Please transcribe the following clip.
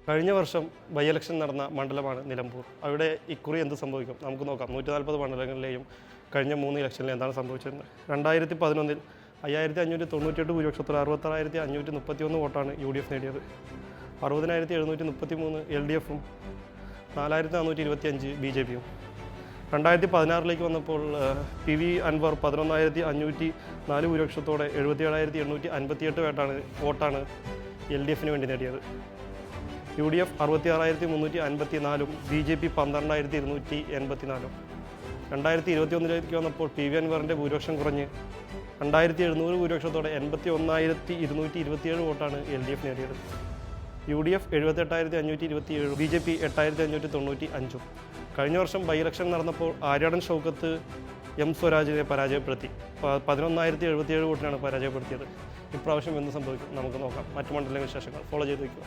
കഴിഞ്ഞ വർഷം by election നടന്ന മണ്ഡലമാണ് നിലമ്പൂർ. അവിടെ ഇക്കുറി എന്ത് സംഭവിക്കും നമുക്ക് നോക്കാം. 140 മണ്ഡലങ്ങളിലെയും കഴിഞ്ഞ 3 ഇലക്ഷനിൽ എന്താണ് സംഭവിച്ചിരുന്നത്? 2011 5598 ഭൂരിപക്ഷത്തോടെ 66,531 വോട്ടാണ് UDF നേടിയത്. 60,733 LDFും 4,425 BJPയും. 2016 വന്നപ്പോൾ PV അൻവർ 11,504 ഭൂരിപക്ഷത്തോടെ 77,858 വോട്ടാണ് LDFന് വേണ്ടി നേടിയത്. UDF 66,354 BJP 12,284. 2021 വന്നപ്പോൾ PV അൻവറിൻ്റെ ഭൂരിപക്ഷം കുറഞ്ഞ് 2,700 ഭൂരിപക്ഷത്തോടെ 81,227 വോട്ടാണ് LDF നേടിയത്. UDF 78,527, BJP 8,595. കഴിഞ്ഞ വർഷം ബൈ ഇലക്ഷൻ നടന്നപ്പോൾ ആര്യാടൻ ഷൗക്കത്ത് M സ്വരാജിനെ പരാജയപ്പെടുത്തി 11,077 വോട്ടിനാണ് പരാജയപ്പെടുത്തിയത്. ഇപ്രാവശ്യം എന്ത് സംഭവിക്കും നമുക്ക് നോക്കാം. മറ്റു മണ്ഡല വിശേഷങ്ങൾ ഫോളോ ചെയ്ത് വയ്ക്കുക.